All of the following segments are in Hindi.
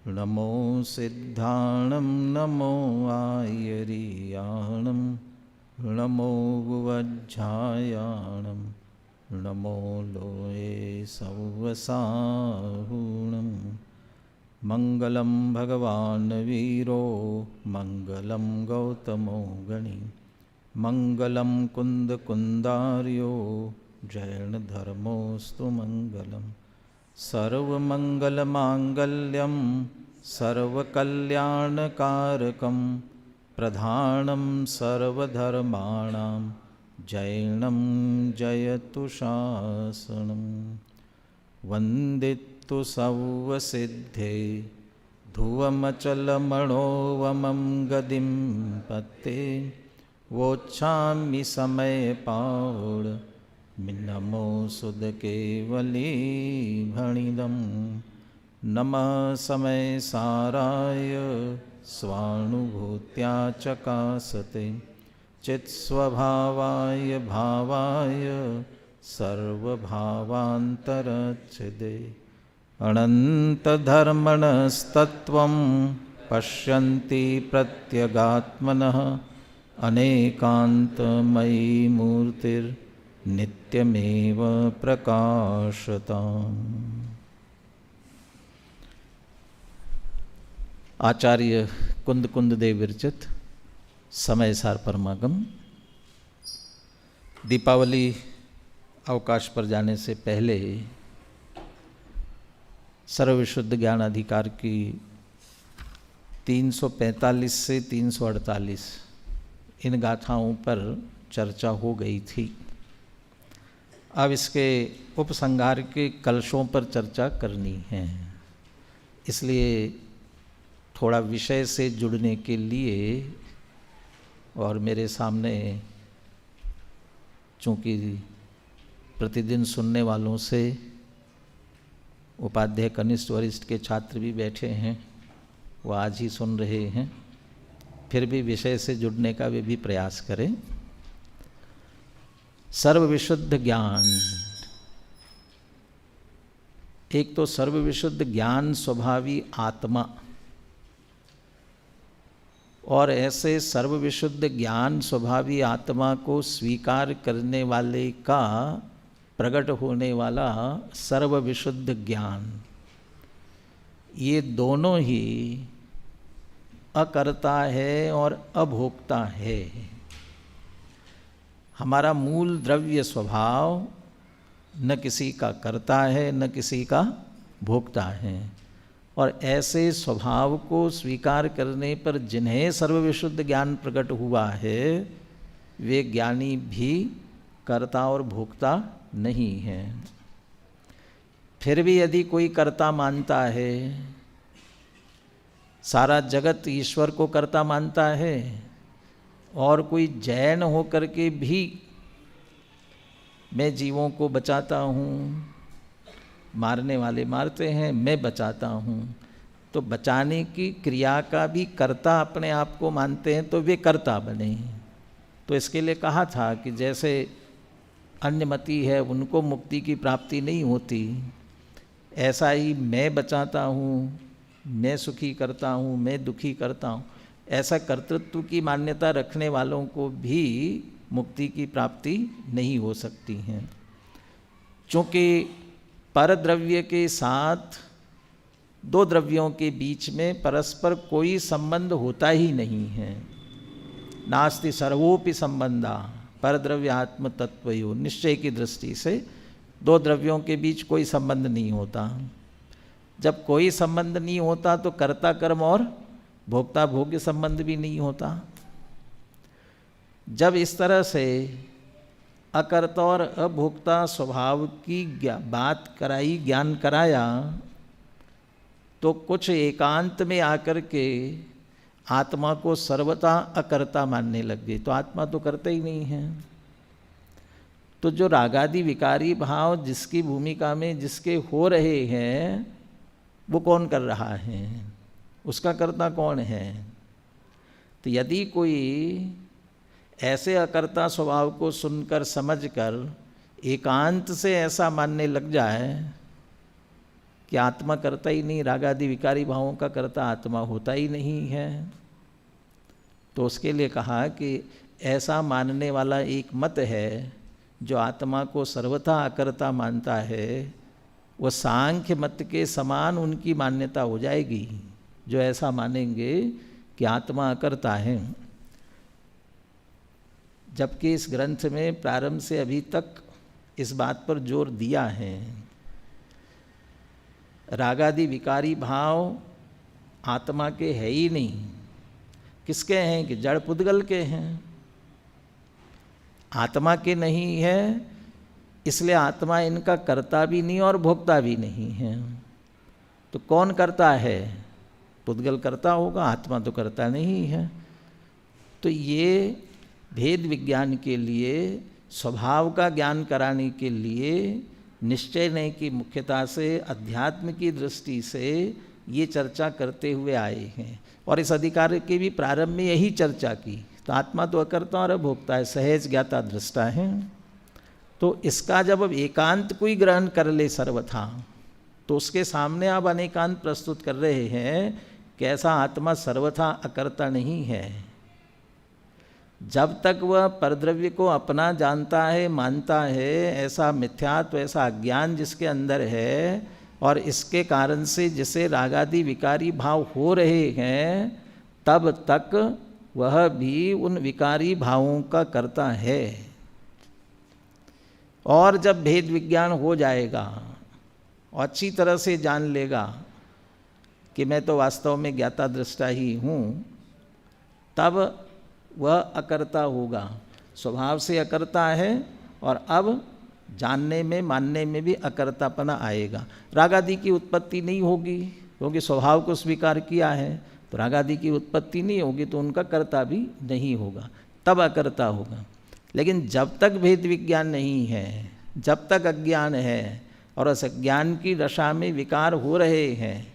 नमो सिद्धाणं नमो आयर्याणं नमो वज्झायाणं नमो लोये सव्वसाहुणं मङ्गलं भगवान् वीरो मङ्गलं गौतमो गणि मङ्गलं कुन्दकुन्दार्यो जैनधर्मोऽस्तु मङ्गलम् सर्वमङ्गलमाङ्गल्यं सर्वकल्याणकारकं प्रधानं सर्वधर्माणां जैनं जयतु शासनं वन्दितु सर्वसिद्धे ध्रुवमचलमणोवमं गदिं पत्ते वोच्छामि समयपावड नमो सुदकेवली भणिदं नमः समय साराय स्वानुभूत्या चकासते चित्स्वभावाय भावाय सर्वभावान्तरच्छिदे अनन्तधर्मणस्तत्त्वं पश्यन्ति प्रत्यगात्मनः अनेकान्तमयी मूर्तिर्नित्यमेव प्रकाशताम्। आचार्य कुंद कुंद देव विरचित समय सार परमागम। दीपावली अवकाश पर जाने से पहले सर्वविशुद्ध ज्ञान अधिकार की 345 से 348 इन गाथाओं पर चर्चा हो गई थी। अब इसके उपसंहार के कलशों पर चर्चा करनी है, इसलिए थोड़ा विषय से जुड़ने के लिए और मेरे सामने चूँकि प्रतिदिन सुनने वालों से उपाध्याय कनिष्ठ वरिष्ठ के छात्र भी बैठे हैं, वो आज ही सुन रहे हैं, फिर भी विषय से जुड़ने का वे भी प्रयास करें। सर्वविशुद्ध ज्ञान, एक तो सर्वविशुद्ध ज्ञान स्वभावी आत्मा, और ऐसे सर्वविशुद्ध ज्ञान स्वभावी आत्मा को स्वीकार करने वाले का प्रकट होने वाला सर्वविशुद्ध ज्ञान, ये दोनों ही अकर्ता है और अभोक्ता है। हमारा मूल द्रव्य स्वभाव न किसी का कर्ता है न किसी का भोक्ता है, और ऐसे स्वभाव को स्वीकार करने पर जिन्हें सर्वविशुद्ध ज्ञान प्रकट हुआ है वे ज्ञानी भी कर्ता और भोक्ता नहीं है। फिर भी यदि कोई कर्ता मानता है, सारा जगत ईश्वर को कर्ता मानता है, और कोई जैन होकर के भी मैं जीवों को बचाता हूँ, मारने वाले मारते हैं, मैं बचाता हूँ, तो बचाने की क्रिया का भी कर्ता अपने आप को मानते हैं, तो वे कर्ता बने। तो इसके लिए कहा था कि जैसे अन्यमति है उनको मुक्ति की प्राप्ति नहीं होती, ऐसा ही मैं बचाता हूँ, मैं सुखी करता हूँ, मैं दुखी करता हूँ, ऐसा कर्तृत्व की मान्यता रखने वालों को भी मुक्ति की प्राप्ति नहीं हो सकती है। चूँकि परद्रव्य के साथ दो द्रव्यों के बीच में परस्पर कोई संबंध होता ही नहीं है। नास्ति सर्वोपि संबंधा परद्रव्य आत्म तत्वयो, निश्चय की दृष्टि से दो द्रव्यों के बीच कोई संबंध नहीं होता। जब कोई संबंध नहीं होता तो कर्ता कर्म और भोक्ता भोग्य संबंध भी नहीं होता। जब इस तरह से अकर्ता और अभोक्ता स्वभाव की बात कराई, ज्ञान कराया, तो कुछ एकांत में आकर के आत्मा को सर्वथा अकर्ता मानने लग गए। तो आत्मा तो करता ही नहीं है। तो जो रागादि विकारी भाव जिसकी भूमिका में जिसके हो रहे हैं वो कौन कर रहा है, उसका कर्ता कौन है। तो यदि कोई ऐसे अकर्ता स्वभाव को सुनकर समझकर एकांत से ऐसा मानने लग जाए कि आत्मा करता ही नहीं, रागादि विकारी भावों का करता आत्मा होता ही नहीं है। तो उसके लिए कहा कि ऐसा मानने वाला एक मत है जो आत्मा को सर्वथा अकर्ता मानता है, वो सांख्य मत के समान उनकी मान्यता हो जाएगी, जो ऐसा मानेंगे कि आत्मा अकर्ता है। जबकि इस ग्रंथ में प्रारंभ से अभी तक इस बात पर जोर दिया है, रागादि विकारी भाव आत्मा के है ही नहीं। किसके हैं? कि जड़ पुद्गल के हैं, आत्मा के नहीं है। इसलिए आत्मा इनका करता भी नहीं और भोगता भी नहीं है। तो कौन करता है? पुद्गल करता होगा, आत्मा तो करता नहीं है। तो ये भेद विज्ञान के लिए, स्वभाव का ज्ञान कराने के लिए निश्चय नहीं कि मुख्यतः से अध्यात्म की दृष्टि से ये चर्चा करते हुए आए हैं। और इस अधिकार की भी प्रारंभ में यही चर्चा की। तो आत्मा तो अकर्ता और अभोक्ता है, सहज ज्ञाता दृष्टा है। तो इसका जब अब एकांत कोई ग्रहण कर ले सर्वथा, तो उसके सामने आप अनेकांत प्रस्तुत कर रहे हैं कि ऐसा आत्मा सर्वथा अकर्ता नहीं है। जब तक वह परद्रव्य को अपना जानता है, मानता है, ऐसा मिथ्यात्व, ऐसा अज्ञान जिसके अंदर है, और इसके कारण से जिसे रागादि विकारी भाव हो रहे हैं, तब तक वह भी उन विकारी भावों का करता है। और जब भेद विज्ञान हो जाएगा और अच्छी तरह से जान लेगा कि मैं तो वास्तव में ज्ञाता दृष्टा ही हूँ, तब वह अकर्ता होगा। स्वभाव से अकर्ता है और अब जानने में, मानने में भी अकर्तापना आएगा। रागादि की उत्पत्ति नहीं होगी क्योंकि स्वभाव को स्वीकार किया है, तो रागादि की उत्पत्ति नहीं होगी, तो उनका कर्ता भी नहीं होगा, तब अकर्ता होगा। लेकिन जब तक भेद विज्ञान नहीं है, जब तक अज्ञान है और उस अज्ञान की दशा में विकार हो रहे हैं,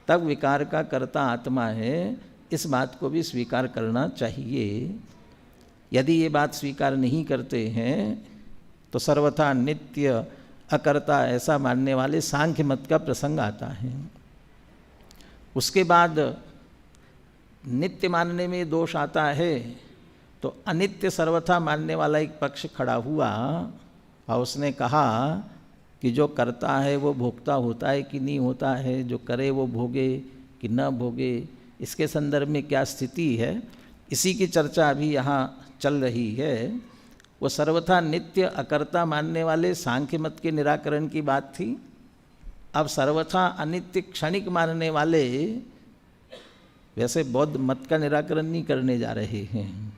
तब विकार का कर्ता आत्मा है। इस बात को भी स्वीकार करना चाहिए। यदि ये बात स्वीकार नहीं करते हैं तो सर्वथा नित्य अकर्ता ऐसा मानने वाले सांख्य मत का प्रसंग आता है। उसके बाद नित्य मानने में दोष आता है, तो अनित्य सर्वथा मानने वाला एक पक्ष खड़ा हुआ और उसने कहा कि जो करता है वो भोगता होता है कि नहीं होता है, जो करे वो भोगे कि न भोगे, इसके संदर्भ में क्या स्थिति है, इसी की चर्चा अभी यहाँ चल रही है। वो सर्वथा नित्य अकर्ता मानने वाले सांख्य मत के निराकरण की बात थी। अब सर्वथा अनित्य क्षणिक मानने वाले वैसे बौद्ध मत का निराकरण नहीं करने जा रहे हैं।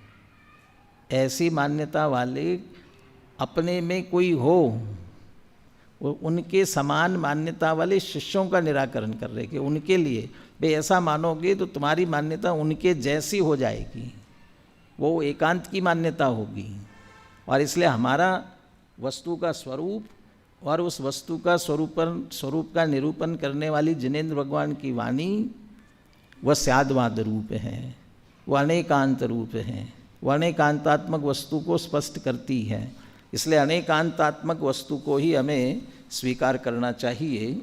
ऐसी मान्यता वाले अपने में कोई हो, वो उनके समान मान्यता वाले शिष्यों का निराकरण कर रहे कि उनके लिए भाई ऐसा मानोगे तो तुम्हारी मान्यता उनके जैसी हो जाएगी, वो एकांत की मान्यता होगी। और इसलिए हमारा वस्तु का स्वरूप और उस वस्तु का स्वरूप का निरूपण करने वाली जिनेंद्र भगवान की वाणी, वह स्याद्वाद रूप है, वह अनेकांत रूप है, वह अनेकांतात्मक वस्तु को स्पष्ट करती है। इसलिए अनेकांतात्मक वस्तु को ही हमें स्वीकार करना चाहिए।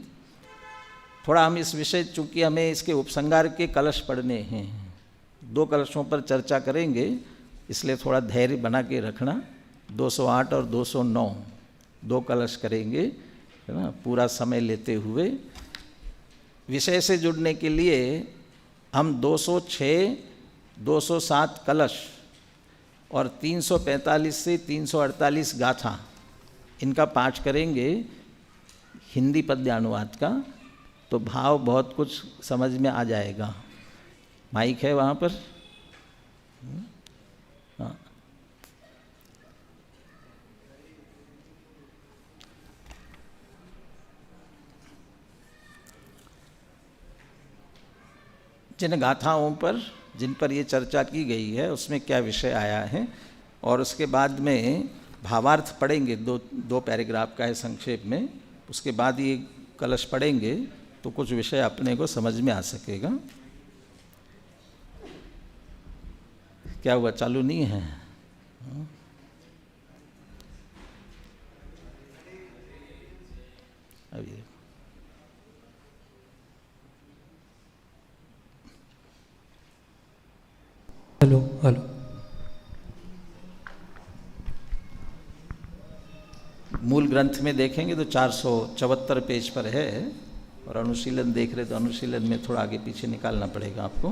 थोड़ा हम इस विषय, चूँकि हमें इसके उपसंहार के कलश पढ़ने हैं, 2 कलशों पर चर्चा करेंगे, इसलिए थोड़ा धैर्य बना के रखना। 208 और 209 2 कलश करेंगे, है ना, पूरा समय लेते हुए। विषय से जुड़ने के लिए हम 206, 207 कलश और 345 से 348 गाथा, इनका पाठ करेंगे हिंदी पद्यानुवाद का, तो भाव बहुत कुछ समझ में आ जाएगा। माइक है वहाँ पर? हाँ, जिन गाथाओं पर, जिन पर ये चर्चा की गई है, उसमें क्या विषय आया है, और उसके बाद में भावार्थ पढ़ेंगे। 2 पैराग्राफ का है संक्षेप में, उसके बाद ये कलश पढ़ेंगे तो कुछ विषय अपने को समझ में आ सकेगा। क्या हुआ, चालू नहीं है? अभी हेलो हेलो। मूल ग्रंथ में देखेंगे तो 474 पेज पर है, और अनुशीलन देख रहे तो अनुशीलन में थोड़ा आगे पीछे निकालना पड़ेगा आपको।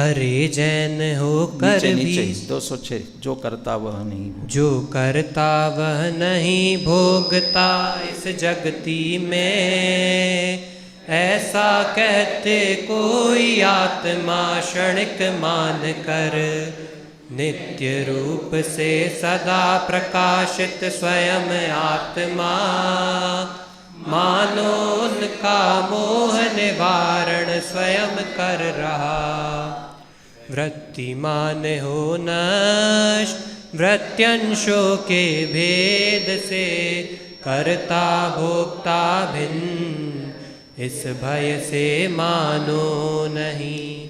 अरे जैन होकर नीचे भी नीचे 206, जो करता वह नहीं भोगता। जो करता वह नहीं भोगता इस जगती में, ऐसा कहते कोई आत्मा क्षणिक मान कर, नित्य रूप से सदा प्रकाशित स्वयं आत्मा, मानो उनका मोह निवारण स्वयं कर रहा। वृत्तिमान हो नष्ट वृत्त्यंशों के भेद से, करता भोक्ता भिन्न इस भय से मानो नहीं।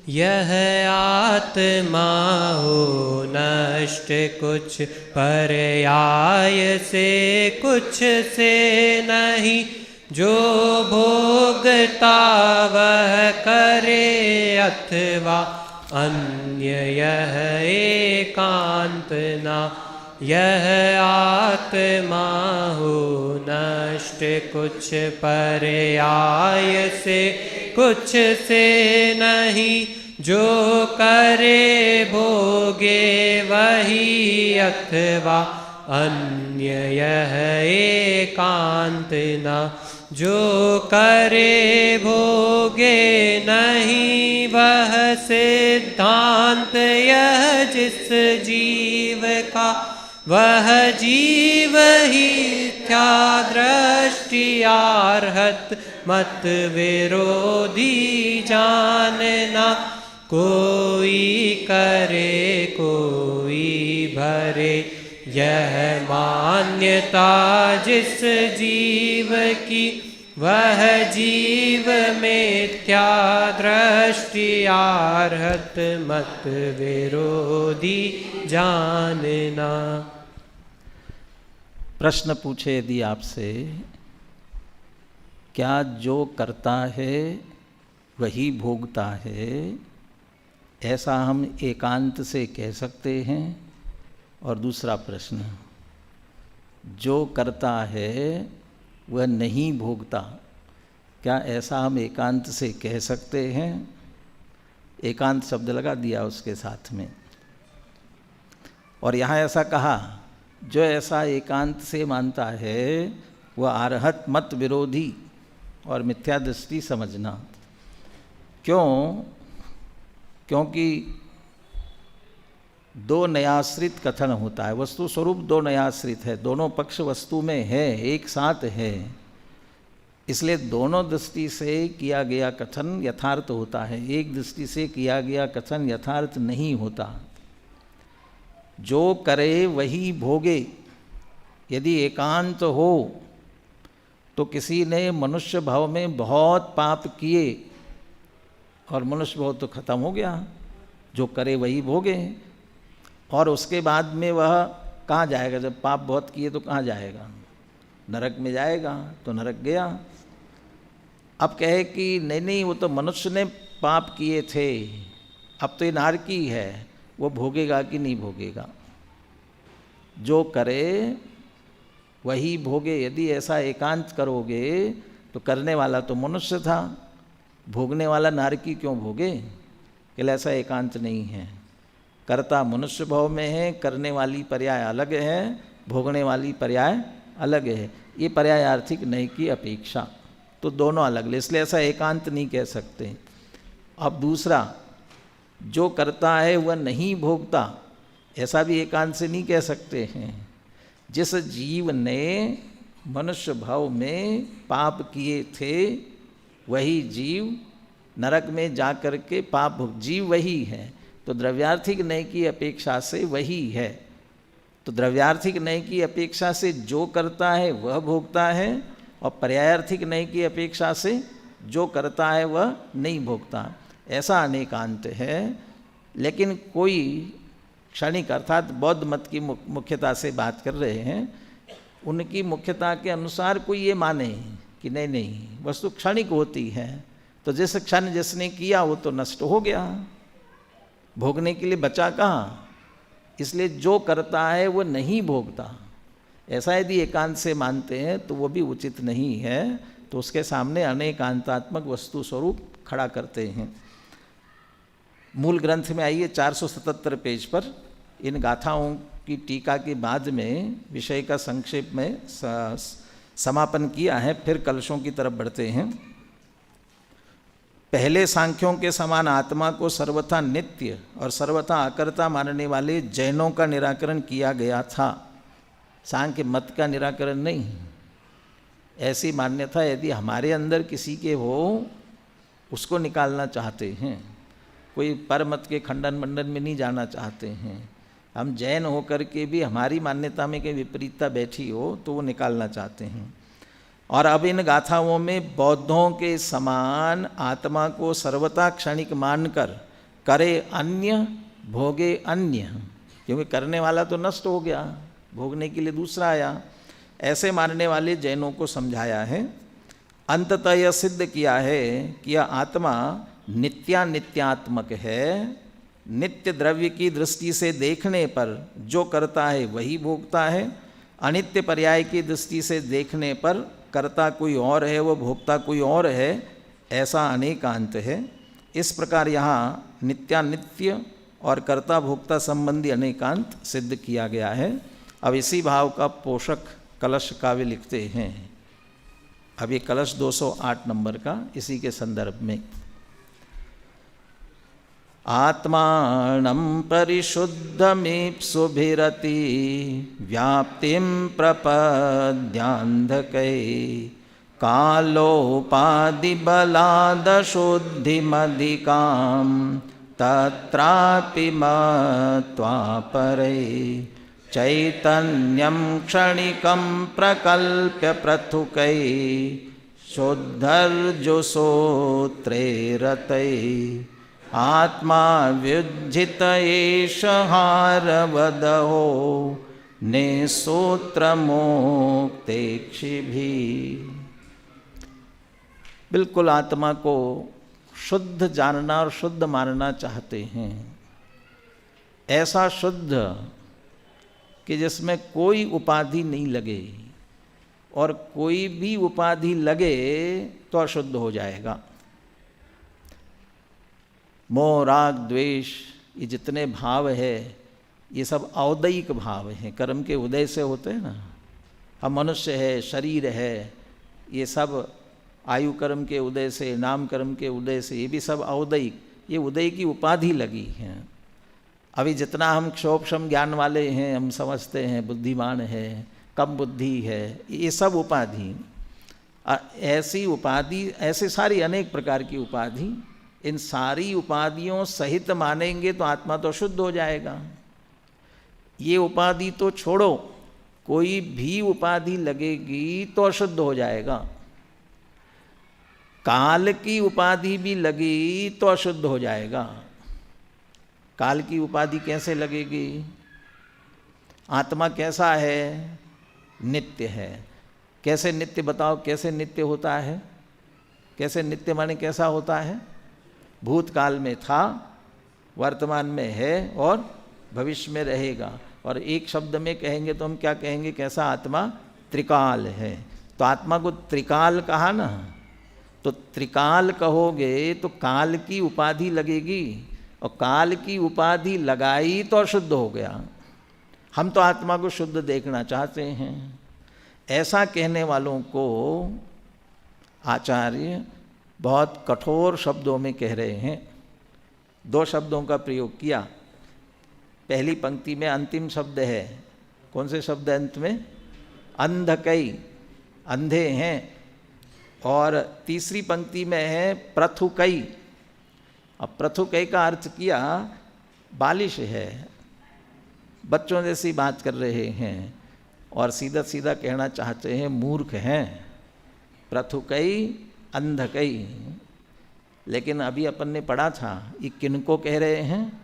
यह आत्मा हो नष्ट कुछ पर्याय से कुछ से नहीं, जो भोगता वह करे अथवा अन्य यह एकांत ना। यह आत्मा हो नष्ट कुछ पर्याय से कुछ से नहीं, जो करे भोगे वही अथवा अन्य यह एकांत ना। जो करे भोगे नहीं वह सिद्धांत यह जिस जीव का, वह जीव ही मिथ्या दृष्टि आर्हत मत विरोधी जानना। कोई करे कोई भरे यह मान्यता जिस जीव की, वह जीव मिथ्या दृष्टि आर्हत मत विरोधी जानना। प्रश्न पूछे यदि आपसे, क्या जो करता है वही भोगता है, ऐसा हम एकांत से कह सकते हैं? और दूसरा प्रश्न, जो करता है वह नहीं भोगता, क्या ऐसा हम एकांत से कह सकते हैं? एकांत शब्द लगा दिया उसके साथ में। और यहाँ ऐसा कहा, जो ऐसा एकांत से मानता है वह आर्हत मत विरोधी और मिथ्या दृष्टि समझना। क्यों? क्योंकि दो नयाश्रित कथन होता है। वस्तु स्वरूप दो नयाश्रित है, दोनों पक्ष वस्तु में है, एक साथ है, इसलिए दोनों दृष्टि से किया गया कथन यथार्थ होता है, एक दृष्टि से किया गया कथन यथार्थ नहीं होता। जो करे वही भोगे, यदि एकांत हो तो किसी ने मनुष्य भाव में बहुत पाप किए और मनुष्य भाव तो खत्म हो गया, जो करे वही भोगे। और उसके बाद में वह कहाँ जाएगा? जब पाप बहुत किए तो कहाँ जाएगा? नरक में जाएगा, तो नरक गया। अब कहे कि नहीं नहीं, वो तो मनुष्य ने पाप किए थे, अब तो ये नारकी है, वो भोगेगा कि नहीं भोगेगा? जो करे वही भोगे। यदि ऐसा एकांत करोगे तो करने वाला तो मनुष्य था, भोगने वाला नारकी क्यों भोगे? कि ऐसा एकांत नहीं है। कर्ता मनुष्य भाव में है, करने वाली पर्याय अलग है, भोगने वाली पर्याय अलग है। ये पर्याय आर्थिक नहीं की अपेक्षा, तो दोनों अलग, इसलिए ऐसा एकांत नहीं कह सकते। अब दूसरा, जो करता है वह नहीं भोगता, ऐसा भी एकांत से नहीं कह सकते हैं। जिस जीव ने मनुष्य भाव में पाप किए थे वही जीव नरक में जा कर के पाप भोग, जीव वही है, तो द्रव्यार्थिक नय की अपेक्षा से वही है। तो द्रव्यार्थिक नय की अपेक्षा से जो करता है वह भोगता है, और पर्यायार्थिक नय की अपेक्षा से जो करता है वह नहीं भोगता। ऐसा अनेकांत है। लेकिन कोई क्षणिक, अर्थात बौद्ध मत की मुख्यता से बात कर रहे हैं, उनकी मुख्यता के अनुसार कोई ये माने कि नहीं नहीं, वस्तु क्षणिक होती है, तो जिस क्षण जिसने किया वो तो नष्ट हो गया, भोगने के लिए बचा कहाँ। इसलिए जो करता है वो नहीं भोगता। ऐसा यदि एकांत से मानते हैं तो वो भी उचित नहीं है, तो उसके सामने अनेकांतात्मक वस्तु स्वरूप खड़ा करते हैं। मूल ग्रंथ में आइए 477 पेज पर इन गाथाओं की टीका के बाद में विषय का संक्षेप में समापन किया है, फिर कलशों की तरफ बढ़ते हैं। पहले सांख्यों के समान आत्मा को सर्वथा नित्य और सर्वथा अकर्ता मानने वाले जैनों का निराकरण किया गया था, सांख्य मत का निराकरण नहीं। ऐसी मान्यता यदि हमारे अंदर किसी के हो, उसको निकालना चाहते हैं। कोई परमत के खंडन मंडन में नहीं जाना चाहते हैं। हम जैन होकर के भी हमारी मान्यता में कोई विपरीतता बैठी हो तो वो निकालना चाहते हैं। और अब इन गाथाओं में बौद्धों के समान आत्मा को सर्वथा क्षणिक मानकर करे अन्य भोगे अन्य, क्योंकि करने वाला तो नष्ट हो गया, भोगने के लिए दूसरा आया, ऐसे मानने वाले जैनों को समझाया है। अंततः यह सिद्ध किया है कि यह आत्मा नित्यात्मक है। नित्य द्रव्य की दृष्टि से देखने पर जो करता है वही भोगता है, अनित्य पर्याय की दृष्टि से देखने पर कर्ता कोई और है, वो भोक्ता कोई और है, ऐसा अनेकांत है। इस प्रकार यहाँ नित्यानित्य और कर्ता भोक्ता संबंधी अनेकांत सिद्ध किया गया है। अब इसी भाव का पोषक कलश काव्य लिखते हैं। अब ये कलश 208 नंबर का, इसी के संदर्भ में। आत्मानं परिशुद्धमीप्सुभिरति व्याप्तिं प्रपद्यांधकै कालोपाधिबलादशुद्धिमधिकां तत्रापि मत्वा परै चैतन्यं क्षणिकं प्रकल्प्य पृथुकै शुद्धर्जुसूत्रे रतै आत्मा व्युज्झित एष हारवदहो निसूत्रमोक्तेक्षिभिः। बिल्कुल आत्मा को शुद्ध जानना और शुद्ध मानना चाहते हैं, ऐसा शुद्ध कि जिसमें कोई उपाधि नहीं लगे, और कोई भी उपाधि लगे तो अशुद्ध हो जाएगा। मोह राग द्वेष ये जितने भाव है ये सब औदयिक भाव हैं, कर्म के उदय से होते हैं ना। हम मनुष्य है, शरीर है, ये सब आयु कर्म के उदय से, नाम कर्म के उदय से, ये भी सब औदयिक, ये उदय की उपाधि लगी हैं। अभी जितना हम क्षोभक्षम ज्ञान वाले हैं, हम समझते हैं बुद्धिमान है, कम बुद्धि है, ये सब उपाधि, ऐसी उपाधि, ऐसे सारी अनेक प्रकार की उपाधि, इन सारी उपाधियों सहित मानेंगे तो आत्मा तो शुद्ध हो जाएगा। ये उपाधि तो छोड़ो, कोई भी उपाधि लगेगी तो अशुद्ध हो जाएगा। काल की उपाधि भी लगी तो अशुद्ध हो जाएगा। काल की उपाधि कैसे लगेगी? आत्मा कैसा है? नित्य है। कैसे नित्य बताओ, कैसे नित्य होता है? कैसे नित्य माने कैसा होता है? भूतकाल में था, वर्तमान में है और भविष्य में रहेगा। और एक शब्द में कहेंगे तो हम क्या कहेंगे, कैसा आत्मा? त्रिकाल है। तो आत्मा को त्रिकाल कहा ना, तो त्रिकाल कहोगे तो काल की उपाधि लगेगी, और काल की उपाधि लगाई तो अशुद्ध हो गया। हम तो आत्मा को शुद्ध देखना चाहते हैं। ऐसा कहने वालों को आचार्य बहुत कठोर शब्दों में कह रहे हैं। दो शब्दों का प्रयोग किया। पहली पंक्ति में अंतिम शब्द है, कौन से शब्द अंत में? अंधकई, अंधे हैं। और तीसरी पंक्ति में है पृथुकई। अब पृथुकई का अर्थ किया बालिश है, बच्चों जैसी बात कर रहे हैं, और सीधा सीधा कहना चाहते हैं मूर्ख हैं। पृथुकई, अंधकई। लेकिन अभी अपन ने पढ़ा था ये किनको कह रहे हैं?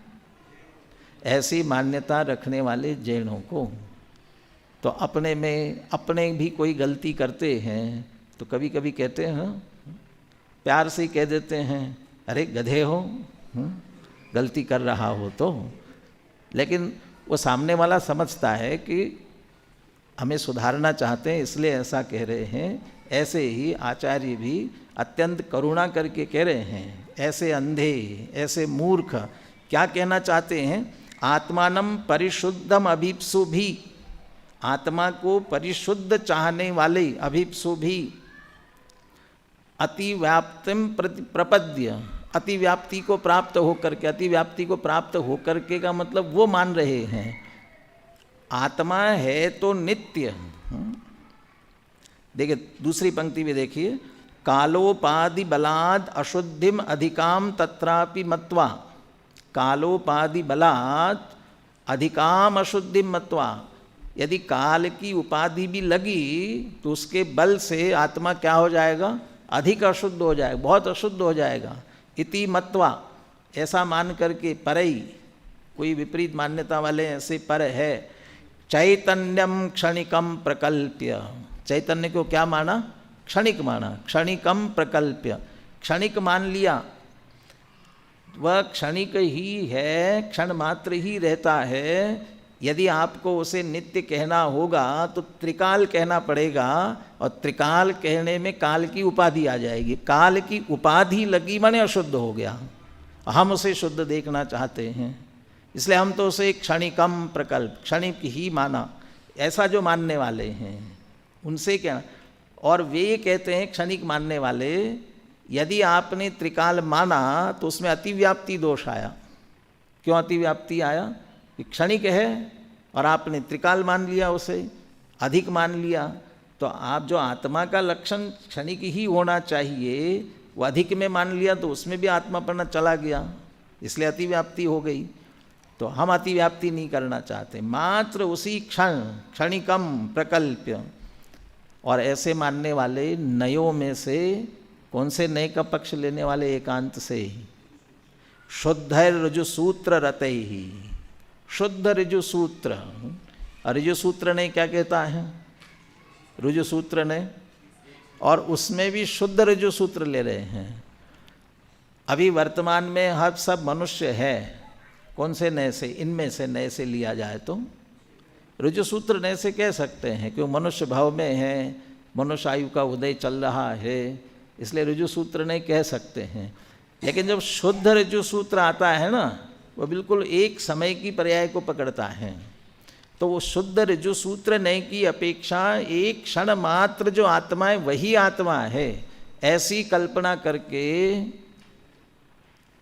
ऐसी मान्यता रखने वाले जैनों को। तो अपने में अपने भी कोई गलती करते हैं तो कभी कभी कहते हैं प्यार से ही कह देते हैं, अरे गधे हो, गलती कर रहा हो तो। लेकिन वो सामने वाला समझता है कि हमें सुधारना चाहते हैं इसलिए ऐसा कह रहे हैं। ऐसे ही आचार्य भी अत्यंत करुणा करके कह रहे हैं, ऐसे अंधे, ऐसे मूर्ख क्या कहना चाहते हैं? आत्मानम परिशुद्धम अभिप्सु भी, आत्मा को परिशुद्ध चाहने वाले अभिप्सु भी, अतिव्याप्तिम प्रपद्य, अतिव्याप्ति को प्राप्त होकर के, अतिव्याप्ति को प्राप्त होकर के का मतलब वो मान रहे हैं आत्मा है तो नित्य। देखिए दूसरी पंक्ति में देखिए, कालोपाधि बलाद अशुद्धिम अधिकाम तत्रापि मत्वा, कालोपाधि बलाद अधिकाम अशुद्धिम मत्वा, यदि काल की उपाधि भी लगी तो उसके बल से आत्मा क्या हो जाएगा? अधिक अशुद्ध हो जाएगा, बहुत अशुद्ध हो जाएगा। इति मत्वा, ऐसा मान करके, परई, कोई विपरीत मान्यता वाले ऐसे पर है, चैतन्यम क्षणिकम प्रकल्प्य, चैतन्य को क्या माना? क्षणिक माना, क्षणिकम प्रकल्प्य, क्षणिक मान लिया, वह क्षणिक ही है, क्षण मात्र ही रहता है। यदि आपको उसे नित्य कहना होगा तो त्रिकाल कहना पड़ेगा, और त्रिकाल कहने में काल की उपाधि आ जाएगी। काल की उपाधि लगी माने अशुद्ध हो गया। हम उसे शुद्ध देखना चाहते हैं, इसलिए हम तो उसे क्षणिकम प्रकल्प, क्षणिक ही माना। ऐसा जो मानने वाले हैं उनसे क्या, और वे कहते हैं क्षणिक मानने वाले, यदि आपने त्रिकाल माना तो उसमें अतिव्याप्ति दोष आया। क्यों अतिव्याप्ति आया? कि क्षणिक है और आपने त्रिकाल मान लिया, उसे अधिक मान लिया। तो आप जो आत्मा का लक्षण क्षणिक ही होना चाहिए वो अधिक में मान लिया, तो उसमें भी आत्मापना चला गया, इसलिए अतिव्याप्ति हो गई। तो हम अतिव्याप्ति नहीं करना चाहते, मात्र उसी क्षण, क्षणिकम प्रकल्प्य। और ऐसे मानने वाले नयों में से कौन से नए का पक्ष लेने वाले? एकांत से ही, शुद्ध ऋजुसूत्र रते ही, शुद्ध ऋजुसूत्र। और ऋजुसूत्र ने क्या कहता है? ऋजुसूत्र ने, और उसमें भी शुद्ध ऋजुसूत्र ले रहे हैं। अभी वर्तमान में हर सब मनुष्य है, कौन से नए से? इनमें से नए से लिया जाए तो ऋजुसूत्र नए से कह सकते हैं, क्यों? मनुष्य भाव में है, मनुष्य आयु का उदय चल रहा है, इसलिए ऋजुसूत्र नहीं कह सकते हैं। लेकिन जब शुद्ध ऋजुसूत्र आता है ना, वो बिल्कुल एक समय की पर्याय को पकड़ता है। तो वो शुद्ध ऋजुसूत्र नए की अपेक्षा एक क्षण मात्र जो आत्मा है वही आत्मा है, ऐसी कल्पना करके,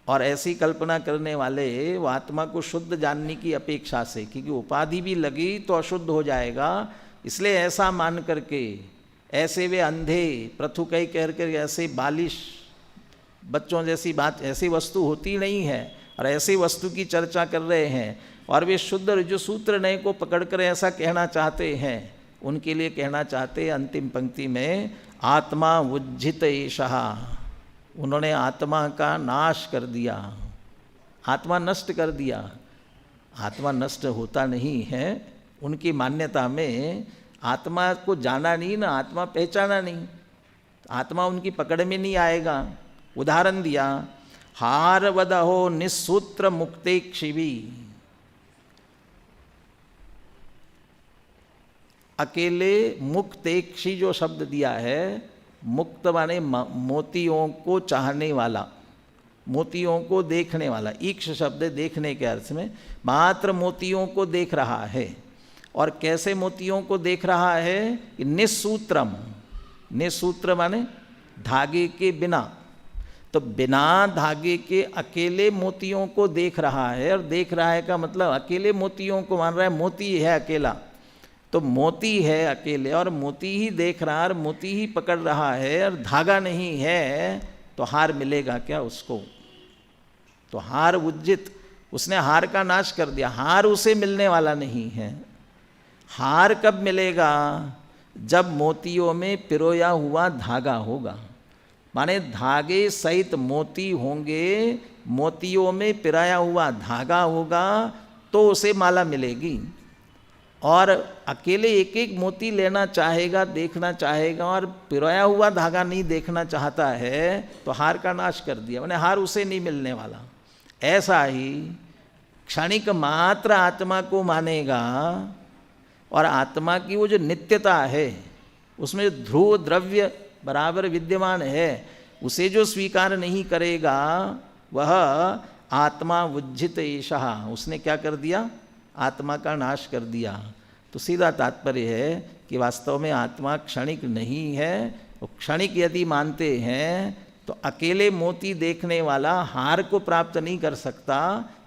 और ऐसी कल्पना करने वाले वो आत्मा को शुद्ध जानने की अपेक्षा से, क्योंकि उपाधि भी लगी तो अशुद्ध हो जाएगा, इसलिए ऐसा मान करके, ऐसे वे अंधे पृथु कई कह कर, ऐसे बालिश बच्चों जैसी बात, ऐसी वस्तु होती नहीं है, और ऐसी वस्तु की चर्चा कर रहे हैं, और वे शुद्ध ऋजुसूत्र नए को पकड़कर ऐसा कहना चाहते हैं। उनके लिए कहना चाहते हैं अंतिम पंक्ति में, आत्मा उज्जित एषः, उन्होंने आत्मा का नाश कर दिया, आत्मा नष्ट कर दिया। आत्मा नष्ट होता नहीं है, उनकी मान्यता में आत्मा को जाना नहीं ना, आत्मा पहचाना नहीं, आत्मा उनकी पकड़ में नहीं आएगा। उदाहरण दिया, हार वदहो निःसूत्र मुक्तेक्षिवी, अकेले मुक्तेक्षी जो शब्द दिया है, मुक्त माने मोतियों को चाहने वाला, मोतियों को देखने वाला। ईक्ष शब्द देखने के अर्थ में, मात्र मोतियों को देख रहा है। और कैसे मोतियों को देख रहा है? कि निःसूत्रम, निःसूत्र माने धागे के बिना, तो बिना धागे के अकेले मोतियों को देख रहा है। और देख रहा है का मतलब अकेले मोतियों को मान रहा है, मोती है अकेला, तो मोती है अकेले, और मोती ही देख रहा है, और मोती ही पकड़ रहा है, और धागा नहीं है, तो हार मिलेगा क्या उसको? तो हार उज्जित, उसने हार का नाश कर दिया, हार उसे मिलने वाला नहीं है। हार कब मिलेगा? जब मोतियों में पिरोया हुआ धागा होगा, माने धागे सहित मोती होंगे, मोतियों में पिराया हुआ धागा होगा, तो उसे माला मिलेगी। और अकेले एक एक मोती लेना चाहेगा, देखना चाहेगा और पिरोया हुआ धागा नहीं देखना चाहता है तो हार का नाश कर दिया, मैंने हार उसे नहीं मिलने वाला। ऐसा ही क्षणिक मात्र आत्मा को मानेगा और आत्मा की वो जो नित्यता है, उसमें ध्रुव द्रव्य बराबर विद्यमान है, उसे जो स्वीकार नहीं करेगा वह आत्मा वुज्जित एषः, उसने क्या कर दिया? आत्मा का नाश कर दिया। तो सीधा तात्पर्य है कि वास्तव में आत्मा क्षणिक नहीं है। तो क्षणिक यदि मानते हैं तो अकेले मोती देखने वाला हार को प्राप्त नहीं कर सकता,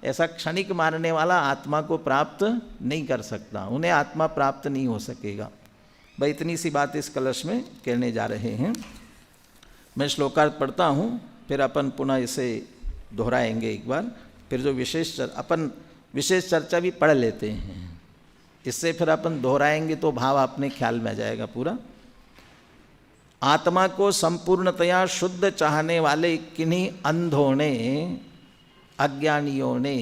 ऐसा क्षणिक मानने वाला आत्मा को प्राप्त नहीं कर सकता, उन्हें आत्मा प्राप्त नहीं हो सकेगा। भाई इतनी सी बात इस कलश में कहने जा रहे हैं। मैं श्लोकार्थ पढ़ता हूँ, फिर अपन पुनः इसे दोहराएंगे एक बार, फिर जो अपन विशेष चर्चा भी पढ़ लेते हैं, इससे फिर अपन दोहराएंगे तो भाव अपने ख्याल में आ जाएगा पूरा। आत्मा को संपूर्णतया शुद्ध चाहने वाले किन्हीं अंधों ने, अज्ञानियों ने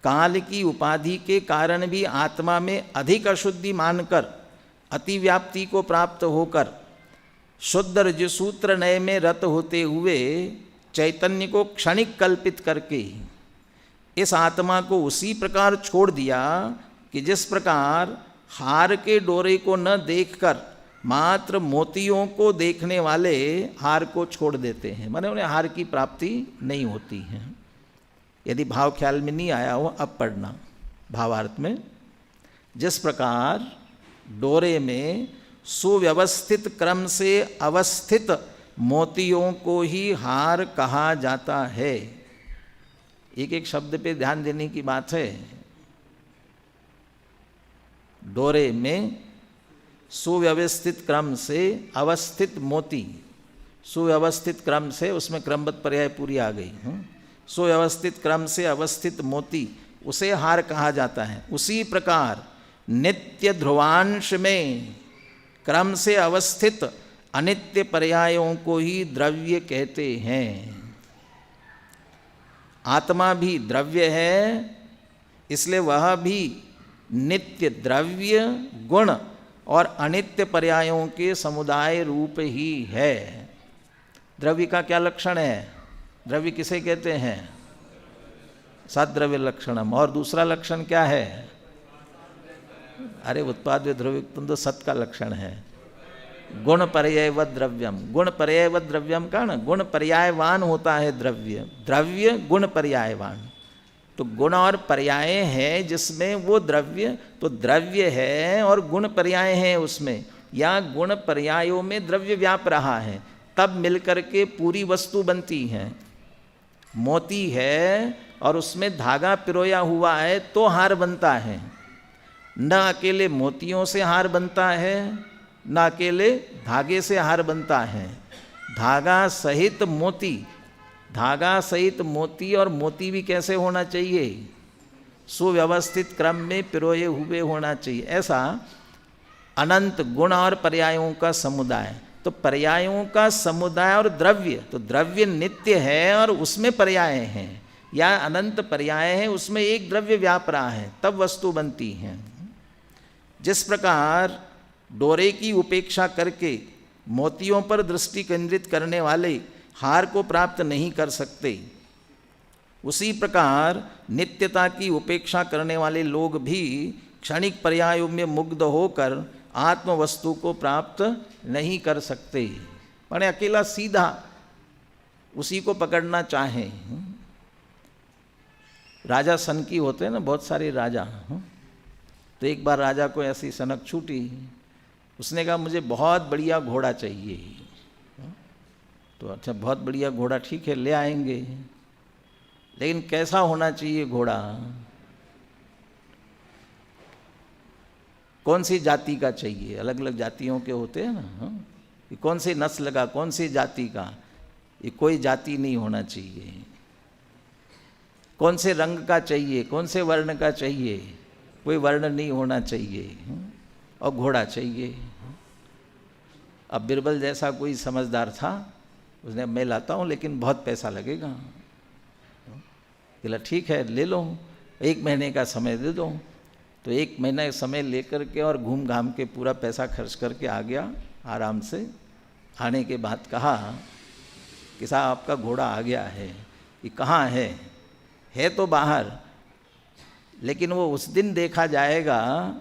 काल की उपाधि के कारण भी आत्मा में अधिक अशुद्धि मानकर अतिव्याप्ति को प्राप्त होकर शुद्ध रजसूत्र नय में रत होते हुए चैतन्य को क्षणिक कल्पित करके इस आत्मा को उसी प्रकार छोड़ दिया कि जिस प्रकार हार के डोरे को न देखकर मात्र मोतियों को देखने वाले हार को छोड़ देते हैं, माने उन्हें हार की प्राप्ति नहीं होती है। यदि भाव ख्याल में नहीं आया हो अब पढ़ना भावार्थ में। जिस प्रकार डोरे में सुव्यवस्थित क्रम से अवस्थित मोतियों को ही हार कहा जाता है। एक एक शब्द पे ध्यान देने की बात है। डोरे में सुव्यवस्थित क्रम से अवस्थित मोती, सुव्यवस्थित क्रम से, उसमें क्रमबद्ध पर्याय पूरी आ गई। सुव्यवस्थित क्रम से अवस्थित मोती उसे हार कहा जाता है। उसी प्रकार नित्य ध्रुवांश में क्रम से अवस्थित अनित्य पर्यायों को ही द्रव्य कहते हैं। आत्मा भी द्रव्य है, इसलिए वह भी नित्य द्रव्य गुण और अनित्य पर्यायों के समुदाय रूप ही है। द्रव्य का क्या लक्षण है? द्रव्य किसे कहते हैं? सद्रव्य लक्षणम। और दूसरा लक्षण क्या है? अरे उत्पाद्य द्रव्य तो सत का लक्षण है। गुण पर्यायवत द्रव्यम। गुण पर्यायवत द्रव्यम का ना, गुण पर्यायवान होता है द्रव्य। द्रव्य गुण पर्यायवान, तो गुण और पर्याय है जिसमें वो द्रव्य, तो द्रव्य है और गुण पर्याय है उसमें, या गुण पर्यायों में द्रव्य व्याप रहा है, तब मिलकर के पूरी वस्तु बनती है। मोती है और उसमें धागा पिरोया हुआ है तो हार बनता है। न अकेले मोतियों से हार बनता है, न अकेले धागे से हार बनता है। धागा सहित मोती, धागा सहित मोती, और मोती भी कैसे होना चाहिए? सुव्यवस्थित क्रम में पिरोए हुए होना चाहिए। ऐसा अनंत गुण और पर्यायों का समुदाय। तो पर्यायों का समुदाय और द्रव्य, तो द्रव्य नित्य है और उसमें पर्याय हैं, या अनंत पर्याय है, उसमें एक द्रव्य व्याप रहा है, तब वस्तु बनती है। जिस प्रकार डोरे की उपेक्षा करके मोतियों पर दृष्टि केंद्रित करने वाले हार को प्राप्त नहीं कर सकते, उसी प्रकार नित्यता की उपेक्षा करने वाले लोग भी क्षणिक पर्यायों में मुग्ध होकर आत्म वस्तु को प्राप्त नहीं कर सकते। पर अकेला सीधा उसी को पकड़ना चाहें। राजा सनकी होते हैं ना, बहुत सारे राजा। तो एक बार राजा को ऐसी सनक छूटी, उसने कहा मुझे बहुत बढ़िया घोड़ा चाहिए। तो अच्छा बहुत बढ़िया घोड़ा, ठीक है ले आएंगे, लेकिन कैसा होना चाहिए घोड़ा? कौन सी जाति का चाहिए? अलग अलग जातियों के होते हैं ना, ये कौन सी नस्ल का, कौन सी जाति का? ये कोई जाति नहीं होना चाहिए। कौन से रंग का चाहिए, कौन से वर्ण का चाहिए? कोई वर्ण नहीं होना चाहिए, और घोड़ा चाहिए। अब बिरबल जैसा कोई समझदार था, उसने मैं लाता हूँ लेकिन बहुत पैसा लगेगा। बोला ठीक है ले लो, 1 महीने का समय दे दो। तो 1 महीना समय लेकर के और घूम घाम के पूरा पैसा खर्च करके आ गया आराम से। आने के बाद कहा कि साहब आपका घोड़ा आ गया है। कि कहाँ है तो बाहर, लेकिन वो उस दिन देखा जाएगा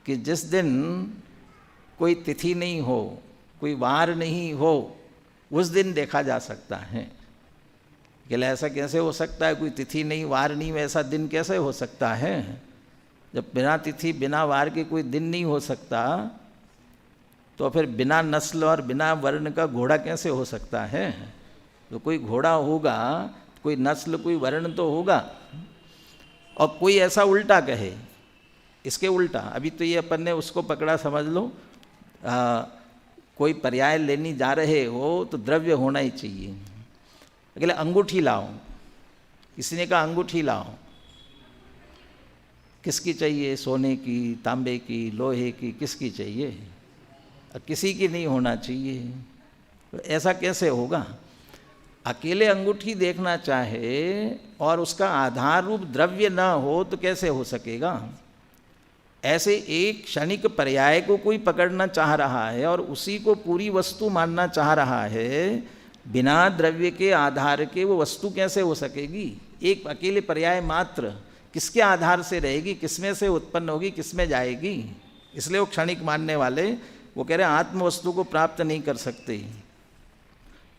कि जिस दिन कोई तिथि नहीं हो, कोई वार नहीं हो, उस दिन देखा जा सकता है। कि ऐसा कैसे हो सकता है, कोई तिथि नहीं वार नहीं, ऐसा दिन कैसे हो सकता है? जब बिना तिथि बिना वार के कोई दिन नहीं हो सकता, तो फिर बिना नस्ल और बिना वर्ण का घोड़ा कैसे हो सकता है? तो कोई घोड़ा होगा, कोई नस्ल कोई वर्ण तो होगा। और कोई ऐसा उल्टा कहे, इसके उल्टा, अभी तो ये अपन ने उसको पकड़ा, समझ लो कोई पर्याय लेनी जा रहे हो तो द्रव्य होना ही चाहिए। अगले अंगूठी लाओ, किसी ने कहा अंगूठी लाओ, किसकी चाहिए? सोने की, तांबे की, लोहे की, किसकी चाहिए? किसी की नहीं होना चाहिए। तो ऐसा कैसे होगा? अकेले अंगूठी देखना चाहे और उसका आधार रूप द्रव्य ना हो तो कैसे हो सकेगा? ऐसे एक क्षणिक पर्याय को कोई पकड़ना चाह रहा है और उसी को पूरी वस्तु मानना चाह रहा है, बिना द्रव्य के आधार के वो वस्तु कैसे हो सकेगी? एक अकेले पर्याय मात्र किसके आधार से रहेगी, किसमें से उत्पन्न होगी, किसमें जाएगी? इसलिए वो क्षणिक मानने वाले वो कह रहे हैं आत्म वस्तु को प्राप्त नहीं कर सकते।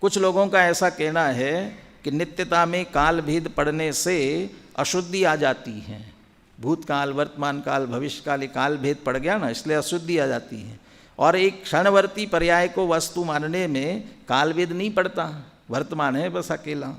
कुछ लोगों का ऐसा कहना है कि नित्यता में काल भेद पड़ने से अशुद्धि आ जाती है। भूतकाल, वर्तमान काल, भविष्य काल, काल भेद पड़ गया ना, इसलिए अशुद्धि आ जाती है। और एक क्षणवर्ती पर्याय को वस्तु मानने में काल भेद नहीं पड़ता, वर्तमान है बस अकेला,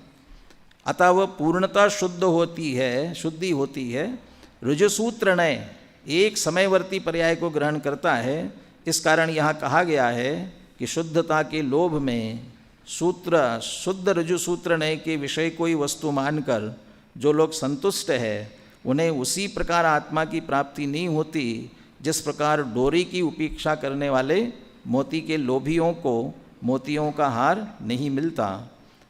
अतः वह पूर्णतः शुद्ध होती है, शुद्धि होती है। ऋजुसूत्र नय एक समयवर्ती पर्याय को ग्रहण करता है। इस कारण यहाँ कहा गया है कि शुद्धता के लोभ में सूत्र शुद्ध ऋजुसूत्र नय के विषय को ही वस्तु मानकर जो लोग संतुष्ट है, उन्हें उसी प्रकार आत्मा की प्राप्ति नहीं होती जिस प्रकार डोरी की उपेक्षा करने वाले मोती के लोभियों को मोतियों का हार नहीं मिलता।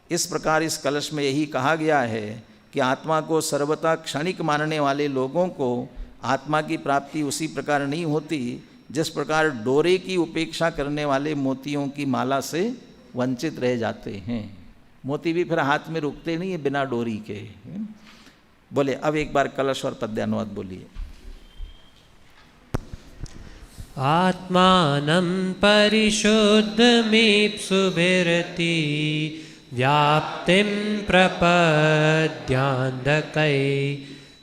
इस प्रकार इस कलश में यही कहा गया है कि आत्मा को सर्वथा क्षणिक मानने वाले लोगों को आत्मा की प्राप्ति उसी प्रकार नहीं होती जिस प्रकार डोरे की उपेक्षा करने वाले मोतियों की माला से वंचित रह जाते हैं। मोती भी फिर हाथ में रुकते नहीं है बिना डोरी के। बोले अब एक बार कलश और पद्यानुवाद बोलिए। आत्मानं परिशुद्धमीप्सुभिरति व्याप्तिं प्रपद्यांधकै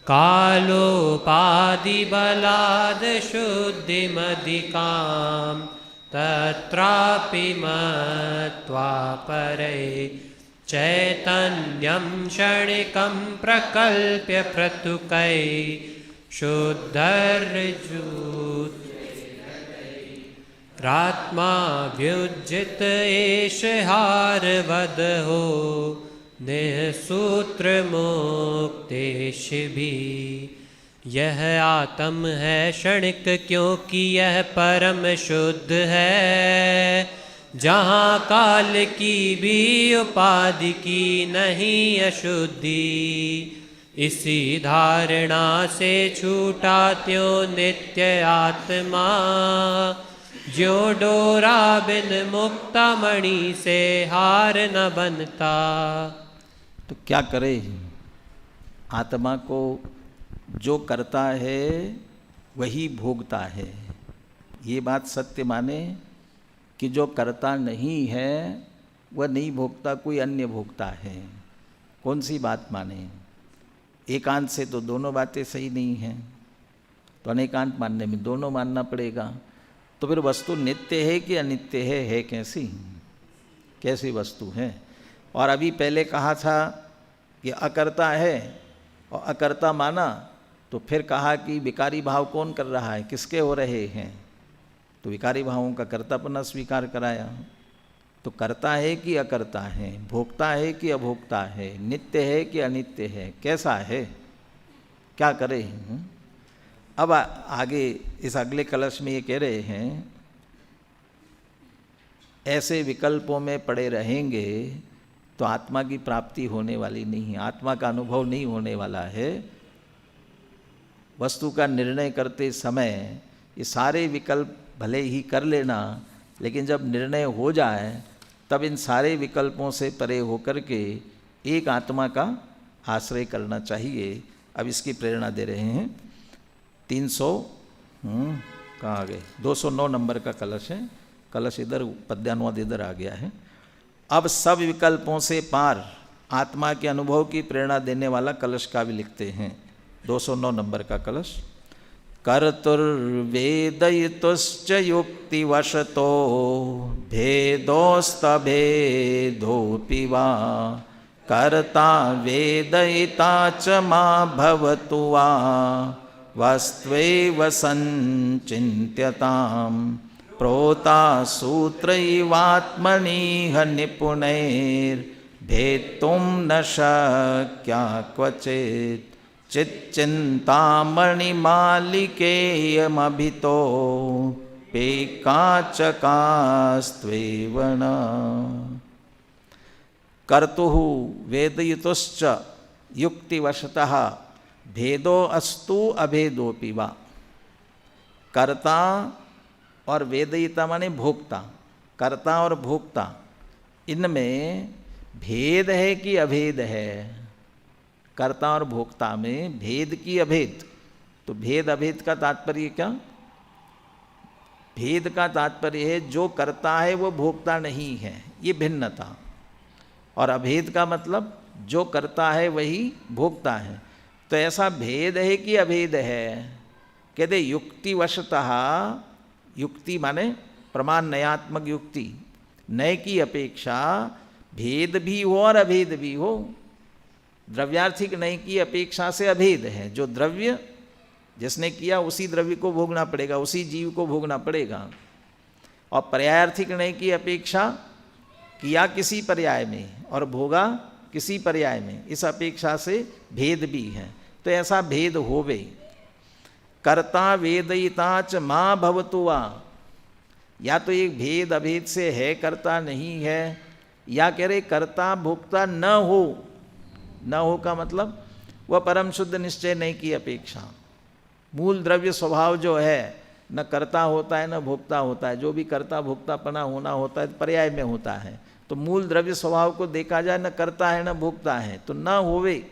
कालोपाधिबलाद् शुद्धिमधिकां तत्रापि मत्वा परे चैतन्यं क्षणिकं प्रकल्प्य प्रतुकै शुद्धर्जुत् रात्मा व्युज्जित एष हारवदहो निःसूत्र मुक्तेश भी। यह आत्म है क्षणिक क्योंकि यह परम शुद्ध है, जहाँ काल की भी उपाधि की नहीं अशुद्धि। इसी धारणा से छूटा त्यों नित्य आत्मा, जो डोरा बिन मुक्ता मणि से हार न बनता। तो क्या करे? आत्मा को जो करता है वही भोगता है। ये बात सत्य माने कि जो करता नहीं है वह नहीं भोगता, कोई अन्य भोगता है। कौन सी बात माने? एकांत से तो दोनों बातें सही नहीं हैं, तो अनेकांत मानने में दोनों मानना पड़ेगा। तो फिर वस्तु नित्य है कि अनित्य है कैसी? कैसी वस्तु है? और अभी पहले कहा था कि अकर्ता है और अकर्ता माना, तो फिर कहा कि विकारी भाव कौन कर रहा है, किसके हो रहे हैं? तो विकारी भावों का कर्तापना स्वीकार कराया। तो करता है कि अकर्ता है, भोगता है कि अभोक्ता है, नित्य है कि अनित्य है, कैसा है? क्या करे? अब आगे इस अगले कलश में ये कह रहे हैं, ऐसे विकल्पों में पड़े रहेंगे तो आत्मा की प्राप्ति होने वाली नहीं है, आत्मा का अनुभव नहीं होने वाला है। वस्तु का निर्णय करते समय ये सारे विकल्प भले ही कर लेना, लेकिन जब निर्णय हो जाए तब इन सारे विकल्पों से परे होकर के एक आत्मा का आश्रय करना चाहिए। अब इसकी प्रेरणा दे रहे हैं। 300 कहाँ आ गए, 209 नंबर का कलश है। कलश इधर, पद्यानुवाद इधर आ गया है। अब सब विकल्पों से पार आत्मा के अनुभव की प्रेरणा देने वाला कलश का भी लिखते हैं। 209 नंबर का कलश। कर्तुर्वेदयितुश्च युक्तिवशतो भेदोस्तभेदोऽपि वा कर्ता वेदयिता च मा भवतु वा वस्त्वेव संचिन्त्यतां प्रोता सूत्रैवात्मनीह निपुणैर्भेत्तुं न शक्या क्वचित् चिच्चिन्तामणिमालिकेयमभितो पेकाचकास्त्वेव न। कर्तुः वेदयितुश्च युक्तिवशतः भेदो अस्तु अभेदोऽपि वा। कर्ता और वेदयिता माने भोक्ता, कर्ता और भोक्ता, इनमें भेद है कि अभेद है? कर्ता और भोक्ता में भेद की अभेद? तो भेद अभेद का तात्पर्य क्या? भेद का तात्पर्य है जो करता है वो भोक्ता नहीं है, ये भिन्नता। और अभेद का मतलब जो करता है वही भोक्ता है। तो ऐसा भेद है कि अभेद है? कहते युक्तिवशतः, युक्ति माने प्रमाण नयात्मक युक्ति, नय की अपेक्षा भेद भी हो और अभेद भी हो। द्रव्यार्थिक नय की अपेक्षा से अभेद है। जो द्रव्य जिसने किया उसी द्रव्य को भोगना पड़ेगा, उसी जीव को भोगना पड़ेगा। और पर्यायार्थिक नय की अपेक्षा किया किसी पर्याय में और भोगा किसी पर्याय में, इस अपेक्षा से भेद भी है। तो ऐसा भेद होवे। कर्ता वेदयिता च मा भवतु वा, या तो एक भेद अभेद से है, कर्ता नहीं है, या कह रहे कर्ता भोक्ता न हो। न हो का मतलब वह परम शुद्ध निश्चय नहीं की अपेक्षा। मूल द्रव्य स्वभाव जो है न कर्ता होता है न भोक्ता होता है। जो भी कर्ता भोक्तापना होना होता है पर्याय में होता है। तो मूल द्रव्य स्वभाव को देखा जाए न करता है न भोगता है, तो न होवे।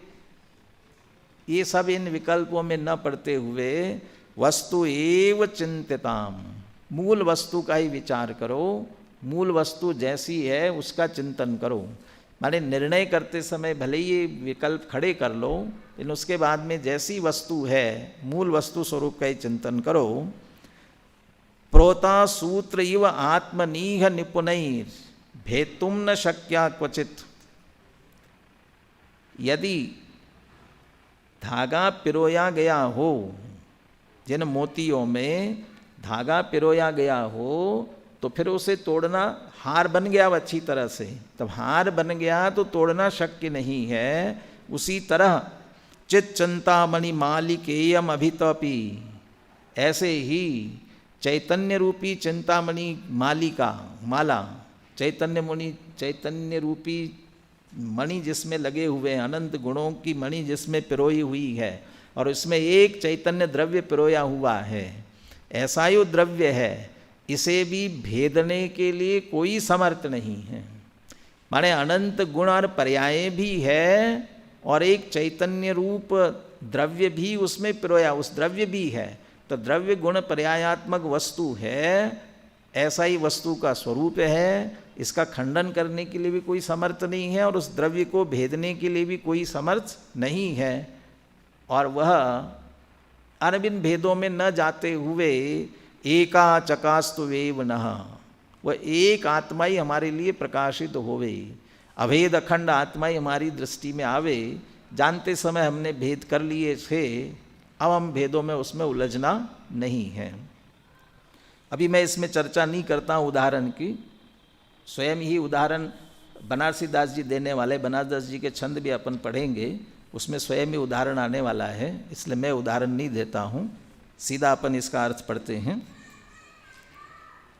ये सब इन विकल्पों में न पड़ते हुए वस्तु एव चिंतिताम, मूल वस्तु का ही विचार करो। मूल वस्तु जैसी है उसका चिंतन करो। माने निर्णय करते समय भले ही ये विकल्प खड़े कर लो, लेकिन उसके बाद में जैसी वस्तु है मूल वस्तु स्वरूप का ही चिंतन करो। प्रोता सूत्र इव आत्मनीह निपुणैर भेतुम न शक्या क्वचित। यदि धागा पिरोया गया हो, जिन मोतियों में धागा पिरोया गया हो, तो फिर उसे तोड़ना, हार बन गया अच्छी तरह से, तब हार बन गया तो तोड़ना शक्य नहीं है। उसी तरह चित चिंतामणि मालिकेयम अभितपि, ऐसे ही चैतन्य रूपी चिंतामणि मालिका, माला, चैतन्य रूपी मणि जिसमें लगे हुए हैं, अनंत गुणों की मणि जिसमें पिरोई हुई है, और इसमें एक चैतन्य द्रव्य पिरोया हुआ है। ऐसा ही द्रव्य है, इसे भी भेदने के लिए कोई समर्थ नहीं है। माने अनंत गुण और पर्याय भी है और एक चैतन्य रूप द्रव्य भी उसमें पिरोया, उस द्रव्य भी है। तो द्रव्य गुण पर्यायात्मक वस्तु है, ऐसा ही वस्तु का स्वरूप है। इसका खंडन करने के लिए भी कोई समर्थ नहीं है और उस द्रव्य को भेदने के लिए भी कोई समर्थ नहीं है। और वह अनभिन्न भेदों में न जाते हुए एका चकास्तुवेव नः, वह एक आत्मा ही हमारे लिए प्रकाशित होवे, अभेद अखंड आत्मा ही हमारी दृष्टि में आवे। जानते समय हमने भेद कर लिए थे, अब हम भेदों में उसमें उलझना नहीं है। अभी मैं इसमें चर्चा नहीं करता हूँ उदाहरण की, स्वयं ही उदाहरण बनारसी दास जी देने वाले, बनारस दास जी के छंद भी अपन पढ़ेंगे, उसमें स्वयं ही उदाहरण आने वाला है, इसलिए मैं उदाहरण नहीं देता हूँ, सीधा अपन इसका अर्थ पढ़ते हैं।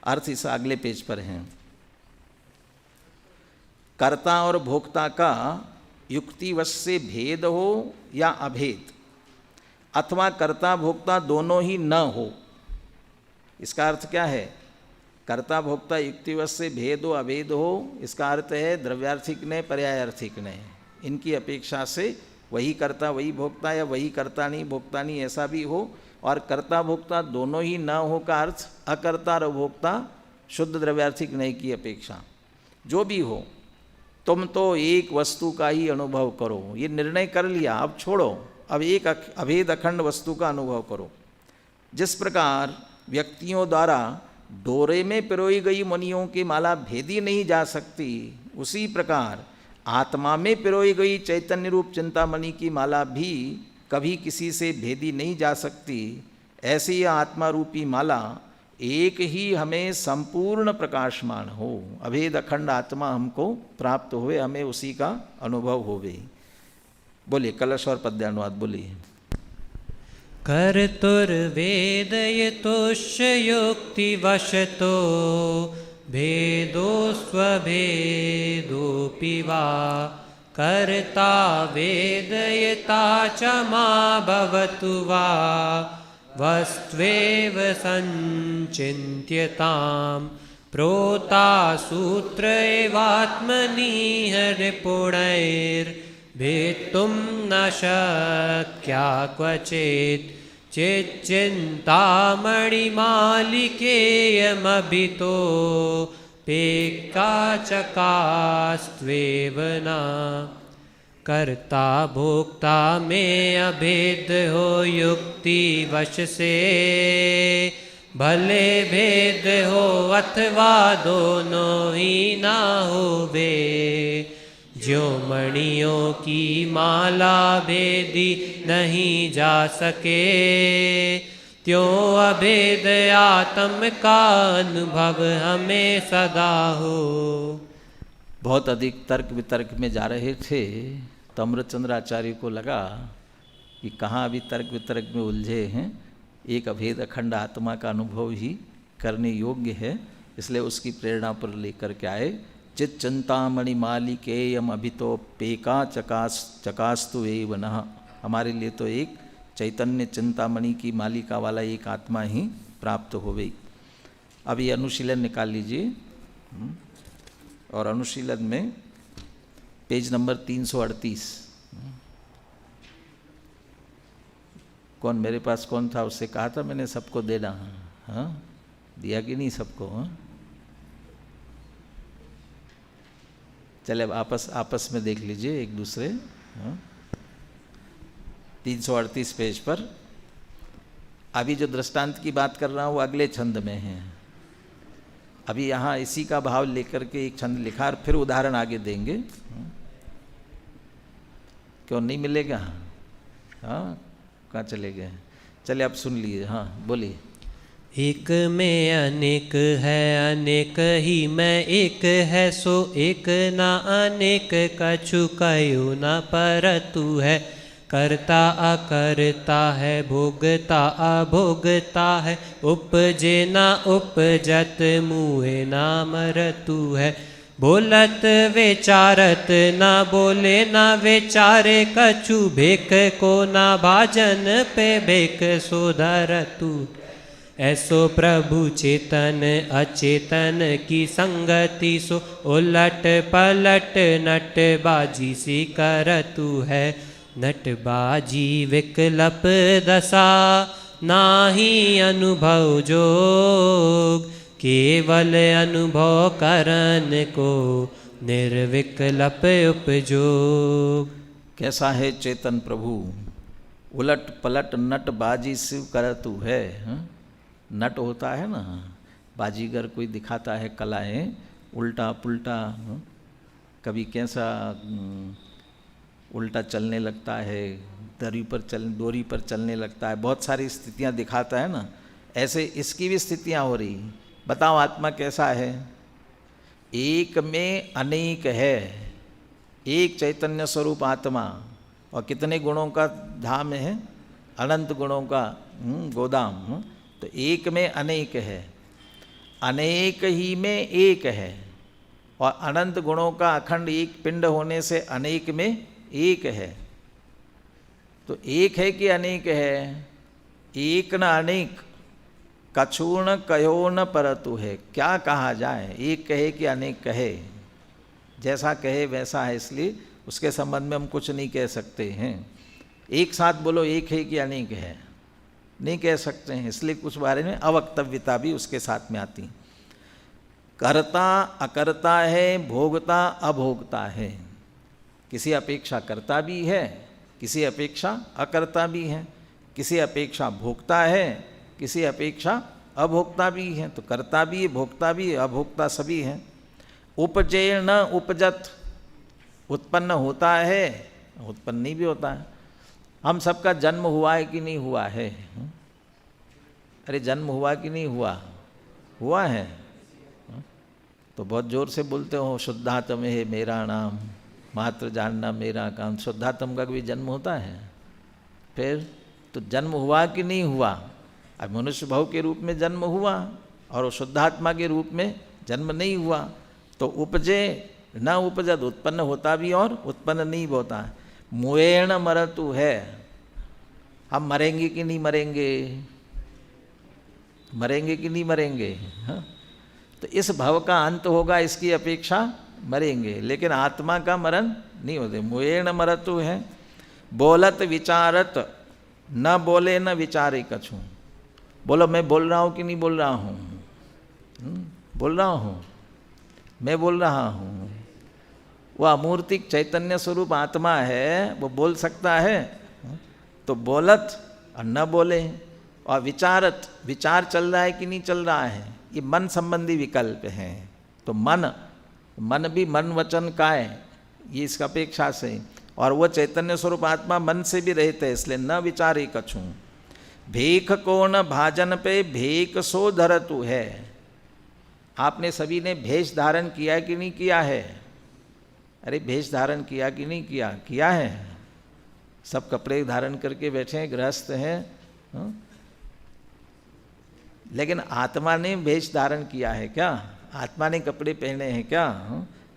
अर्थ इस अगले पेज पर है। कर्ता और भोक्ता का युक्तिवश से भेद हो या अभेद, अथवा कर्ता भोक्ता दोनों ही न हो। इसका अर्थ क्या है? कर्ता भोक्ता युक्तिवश से भेद हो अभेद हो, इसका अर्थ है द्रव्यार्थिक ने पर्यायार्थिक ने, इनकी अपेक्षा से वही कर्ता वही भोक्ता या वही कर्ता नहीं भोक्ता नहीं ऐसा भी हो। और कर्ता भोक्ता दोनों ही न हो का अर्थ अकर्ता और भोक्ता शुद्ध द्रव्यार्थिक नहीं की अपेक्षा। जो भी हो, तुम तो एक वस्तु का ही अनुभव करो, ये निर्णय कर लिया, अब छोड़ो, अब एक अभेद अखंड वस्तु का अनुभव करो। जिस प्रकार व्यक्तियों द्वारा डोरे में पिरोई गई मणियों की माला भेदी नहीं जा सकती, उसी प्रकार आत्मा में पिरोई गई चैतन्य रूप चिंतामणि की माला भी कभी किसी से भेदी नहीं जा सकती। ऐसी आत्मा रूपी माला एक ही हमें संपूर्ण प्रकाशमान हो, अभेद अखंड आत्मा हमको प्राप्त हुए, हमें उसी का अनुभव होवे। बोलिए कलश और पद्यानुवाद बोलिए। कर्तुर्वेदयतुश्च युक्तिवशतो भेदो स्वभेदोऽपि वा कर्ता वेदयता च मा भवतु वा वस्त्वेव संचिन्त्यतां प्रोता सूत्र एवात्मनि हरिपुणैर्भेत्तुं न शक्या क्वचित् चिच्चिन्तामणिमालिकेयमभितो पेक्काचकास्त्वेव न कर्ता भोक्ता में अभेद हो युक्ति वश से भले भेद हो अथवा दोनों ही ना होवे ज्यों मणियों की माला भेदी नहीं जा सके त्यों अभेद आत्म का अनुभव हमें सदा हो। बहुत अधिक तर्क वितर्क में जा रहे थे तो अमृतचंद्राचार्य को लगा कि कहाँ अभी तर्क वितर्क में उलझे हैं, एक अभेद अखंड आत्मा का अनुभव ही करने योग्य है, इसलिए उसकी प्रेरणा पर लेकर के आए। चित चिंतामणि मालिकेयम अभितो पेका चकास्तु एव नः, हमारे लिए तो एक चैतन्य चिंतामणि की मालिका वाला एक आत्मा ही प्राप्त हो गई। अब ये अनुशीलन निकाल लीजिए और अनुशीलन में पेज नंबर 338। कौन मेरे पास कौन था, उससे कहा था मैंने सबको देना, हाँ दिया कि नहीं सबको? हाँ चले अब आपस में देख लीजिए एक दूसरे। हाँ 338 पेज पर अभी जो दृष्टांत की बात कर रहा हूँ वो अगले छंद में है। अभी यहाँ इसी का भाव लेकर के एक छंद लिखा और फिर उदाहरण आगे देंगे। क्यों नहीं मिलेगा? हाँ कहाँ चले गए? चले अब सुन लीजिए। हाँ बोलिए। एक में अनेक है अनेक ही में एक है सो एक ना अनेक कछु कयो न परतु है करता अकरता है भोगता अभोगता है उपजे ना उपजत मुए ना मरतु है बोलत विचारत ना बोले ना विचारे कछु भेक को ना भाजन पे भेक सोधरतु ऐसो प्रभु चेतन अचेतन की संगति सो उलट पलट नटबाजी सी करतु है नटबाजी विकल्प दशा नाही अनुभव जोग केवल अनुभव करन को निर्विकल्प उपयोग। कैसा है चेतन प्रभु, उलट पलट नटबाजी से करतु है। नट होता है ना, बाजीगर कोई दिखाता है कलाएं, उल्टा पुल्टा, कभी कैसा उल्टा चलने लगता है, डोरी पर चलने लगता है, बहुत सारी स्थितियां दिखाता है ना, ऐसे इसकी भी स्थितियां हो रही। बताओ आत्मा कैसा है? एक में अनेक है, एक चैतन्य स्वरूप आत्मा, और कितने गुणों का धाम है? अनंत गुणों का गोदाम। तो एक में अनेक है, अनेक ही में एक है, और अनंत गुणों का अखंड एक पिंड होने से अनेक में एक है। तो एक है कि अनेक है? एक न अनेक, कछु न कहो न परतु है। क्या कहा जाए, एक कहे कि अनेक कहे? जैसा कहे वैसा है, इसलिए उसके संबंध में हम कुछ नहीं कह सकते हैं। एक साथ बोलो एक है कि अनेक है, नहीं कह सकते हैं, इसलिए कुछ बारे में अवक्तव्यता भी उसके साथ में आती। कर्ता अकर्ता है, भोगता अभोगता है। किसी अपेक्षा कर्ता भी है, किसी अपेक्षा अकर्ता भी है, किसी अपेक्षा भोक्ता है, किसी अपेक्षा अभोक्ता भी है। तो कर्ता भी, भोक्ता भी, अभोक्ता सभी हैं। उपजे न उपजत, उत्पन्न होता है, उत्पन्न नहीं भी होता है। हम सबका जन्म हुआ है कि नहीं हुआ है? अरे जन्म हुआ कि नहीं हुआ? हुआ है। तो बहुत जोर से बोलते हो शुद्धात्म है मेरा नाम, मात्र जानना मेरा काम। शुद्धात्म का भी जन्म होता है? फिर तो जन्म हुआ कि नहीं हुआ? अब मनुष्य भाव के रूप में जन्म हुआ और शुद्धात्मा के रूप में जन्म नहीं हुआ। तो उपजे न उपजत, उत्पन्न होता भी और उत्पन्न नहीं होता। मुएण मरतु है, हम मरेंगे कि नहीं मरेंगे? मरेंगे कि नहीं मरेंगे? हाँ? तो इस भव का अंत होगा, इसकी अपेक्षा मरेंगे, लेकिन आत्मा का मरण नहीं होते। मुएण मरतु है। बोलत विचारत, न बोले न विचारे कछु। बोलो मैं बोल रहा हूँ कि नहीं बोल रहा हूँ? बोल रहा हूँ, मैं बोल रहा हूँ। वह अमूर्तिक चैतन्य स्वरूप आत्मा है, वो बोल सकता है। तो बोलत और न बोले, और विचारत, विचार चल रहा है कि नहीं चल रहा है, ये मन संबंधी विकल्प हैं। तो मन भी मन वचन का है, ये इसका अपेक्षा से। और वो चैतन्य स्वरूप आत्मा मन से भी रहते हैं, इसलिए न विचारे कछु। भेख को न भाजन पे भेक सो धरतु है। आपने सभी ने भेष धारण किया कि नहीं किया है? अरे भेष धारण किया कि नहीं किया? किया है। सब कपड़े धारण करके बैठे हैं, गृहस्थ हैं, लेकिन आत्मा ने भेष धारण किया है क्या? आत्मा ने कपड़े पहने हैं क्या?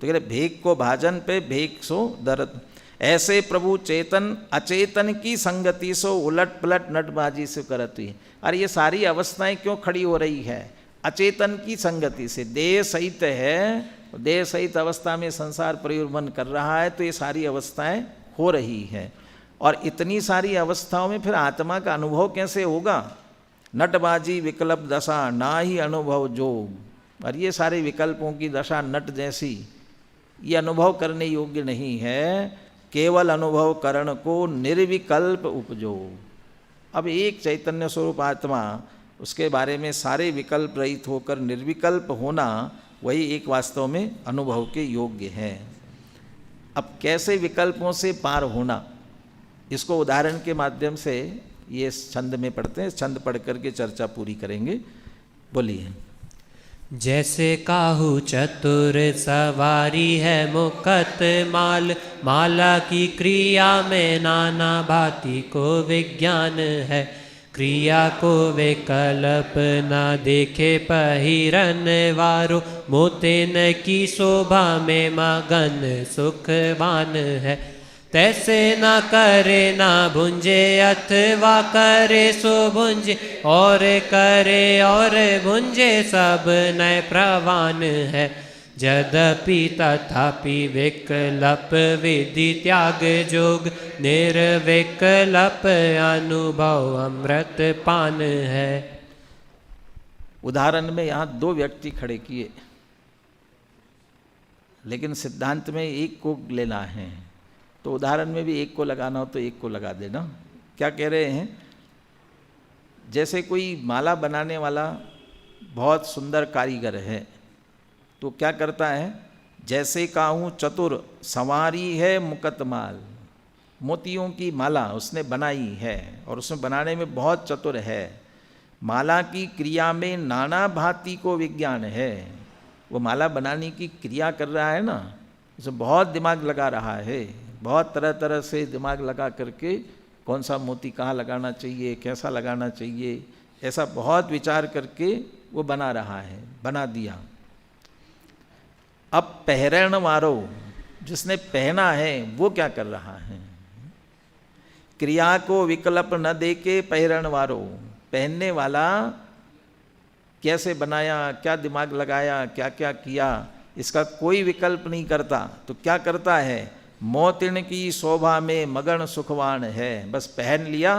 तो कह रहे भेक को भाजन पे भेक सो दरत। ऐसे प्रभु चेतन अचेतन की संगति सो उलट पलट नटबाजी से करती। अरे ये सारी अवस्थाएं क्यों खड़ी हो रही है? अचेतन की संगति से। देह सहित है, देह सहित अवस्था में संसार परिवर्तन कर रहा है, तो ये सारी अवस्थाएं हो रही है। और इतनी सारी अवस्थाओं में फिर आत्मा का अनुभव कैसे होगा? नटबाजी विकल्प दशा ना ही अनुभव जोग। और ये सारे विकल्पों की दशा नट जैसी, ये अनुभव करने योग्य नहीं है। केवल अनुभव करण को निर्विकल्प उपजो। अब एक चैतन्य स्वरूप आत्मा, उसके बारे में सारे विकल्प रहित होकर निर्विकल्प होना, वही एक वास्तव में अनुभव के योग्य है। अब कैसे विकल्पों से पार होना, इसको उदाहरण के माध्यम से ये छंद में पढ़ते हैं। छंद पढ़ करके चर्चा पूरी करेंगे। बोलिए। जैसे काहू चतुर सवारी है मुकत माल, माला की क्रिया में नाना भांति को विज्ञान है। क्रिया को विकल्प न देखे पहिरन वारो, मोतेन की शोभा में मगन सुखवान है। तैसे न करे न भुंजे, अथवा करे सो भुंजे, और करे और भुंजे सब नय प्रवान है। यद्यपि तथापि विकल्प विधि त्याग जोग, निर्विकल्प अनुभव अमृत पान है। उदाहरण में यहाँ दो व्यक्ति खड़े किए, लेकिन सिद्धांत में एक को लेना है। तो उदाहरण में भी एक को लगाना हो तो एक को लगा देना। क्या कह रहे हैं? जैसे कोई माला बनाने वाला बहुत सुंदर कारीगर है, तो क्या करता है? जैसे काहूँ चतुर संवारी है मुकत माल, मोतियों की माला उसने बनाई है और उसमें बनाने में बहुत चतुर है। माला की क्रिया में नाना भांति को विज्ञान है। वो माला बनाने की क्रिया कर रहा है ना, उसमें बहुत दिमाग लगा रहा है, बहुत तरह तरह से दिमाग लगा करके कौन सा मोती कहाँ लगाना चाहिए, कैसा लगाना चाहिए, ऐसा बहुत विचार करके वो बना रहा है, बना दिया। अब पहरण वारो, जिसने पहना है, वो क्या कर रहा है? क्रिया को विकल्प न दे के पहिरण वारो, पहनने वाला कैसे बनाया, क्या दिमाग लगाया, क्या क्या किया, इसका कोई विकल्प नहीं करता। तो क्या करता है, मोतिन की शोभा में मगन सुखवान है। बस पहन लिया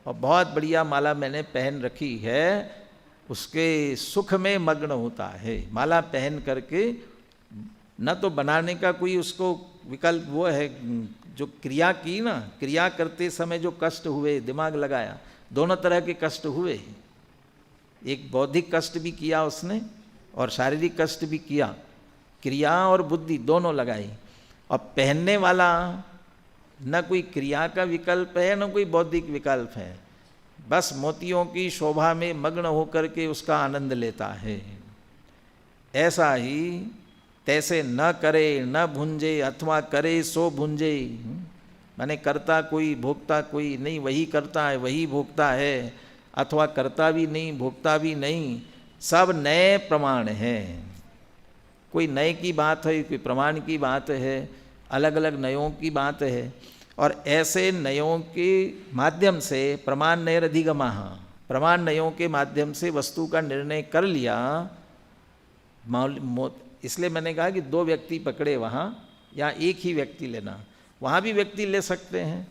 और बहुत बढ़िया माला मैंने पहन रखी है, उसके सुख में मग्न होता है। माला पहन करके न तो बनाने का कोई उसको विकल्प, वो है जो क्रिया की ना, क्रिया करते समय जो कष्ट हुए, दिमाग लगाया, दोनों तरह के कष्ट हुए। एक बौद्धिक कष्ट भी किया उसने और शारीरिक कष्ट भी किया, क्रिया और बुद्धि दोनों लगाई। और पहनने वाला न कोई क्रिया का विकल्प है न कोई बौद्धिक विकल्प है, बस मोतियों की शोभा में मग्न होकर के उसका आनंद लेता है। ऐसा ही तैसे न करे न भुंजे अथवा करे सो भुंजे, माने करता कोई भोगता कोई नहीं, वही करता है वही भोगता है, अथवा करता भी नहीं भोगता भी नहीं, सब नए प्रमाण हैं। कोई नए की बात है, कोई प्रमाण की बात है, अलग अलग नयों की बात है। और ऐसे नयों के माध्यम से प्रमाण नयर अधिगमः, प्रमाण नयों के माध्यम से वस्तु का निर्णय कर लिया। इसलिए मैंने कहा कि दो व्यक्ति पकड़े वहाँ, या एक ही व्यक्ति लेना, वहाँ भी व्यक्ति ले सकते हैं।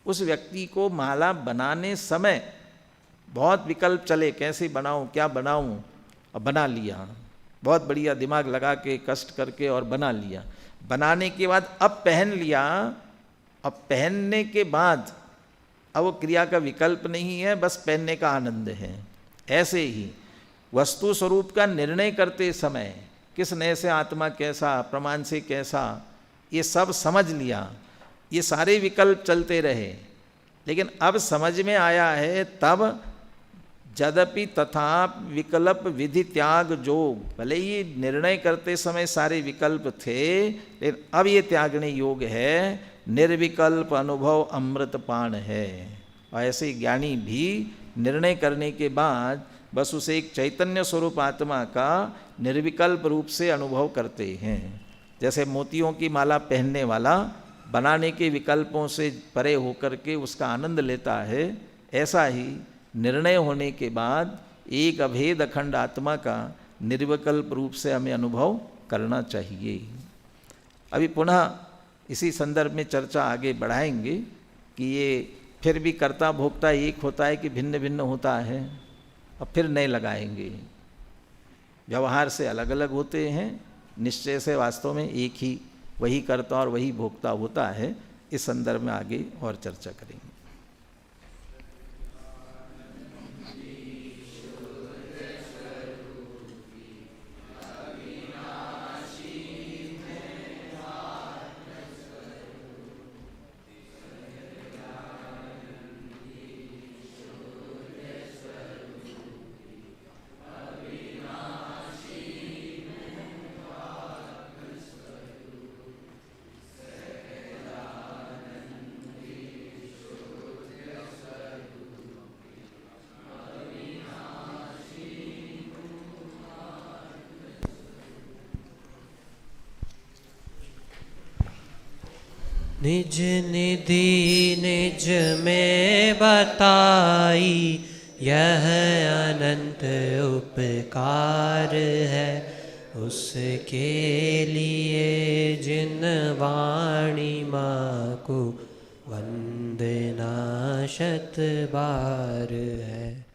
उस व्यक्ति को माला बनाने समय बहुत विकल्प चले, कैसे बनाऊं क्या बनाऊं, और बना लिया, बहुत बढ़िया दिमाग लगा के कष्ट करके और बना लिया। बनाने के बाद अब पहन लिया, अब पहनने के बाद अब वो क्रिया का विकल्प नहीं है, बस पहनने का आनंद है। ऐसे ही वस्तु स्वरूप का निर्णय करते समय किस नए से आत्मा कैसा, प्रमाण से कैसा, ये सब समझ लिया, ये सारे विकल्प चलते रहे, लेकिन अब समझ में आया है तब यद्यपि तथा विकल्प विधि त्याग जोग, भले ही निर्णय करते समय सारे विकल्प थे, लेकिन अब ये त्यागने योग है, निर्विकल्प अनुभव अमृतपान है। और ऐसे ज्ञानी भी निर्णय करने के बाद बस उसे एक चैतन्य स्वरूप आत्मा का निर्विकल्प रूप से अनुभव करते हैं। जैसे मोतियों की माला पहनने वाला बनाने के विकल्पों से परे होकर के उसका आनंद लेता है, ऐसा ही निर्णय होने के बाद एक अभेद अखंड आत्मा का निर्विकल्प रूप से हमें अनुभव करना चाहिए। अभी पुनः इसी संदर्भ में चर्चा आगे बढ़ाएंगे कि ये फिर भी कर्ता भोक्ता एक होता है कि भिन्न भिन्न होता है, और फिर नए लगाएंगे। व्यवहार से अलग अलग होते हैं, निश्चय से वास्तव में एक ही वही कर्ता और वही भोक्ता होता है। इस संदर्भ में आगे और चर्चा करेंगे। निज निधि निज में बताई, यह अनंत उपकार है, उसके लिए जिन वाणी माँ को वंदना शत बार है।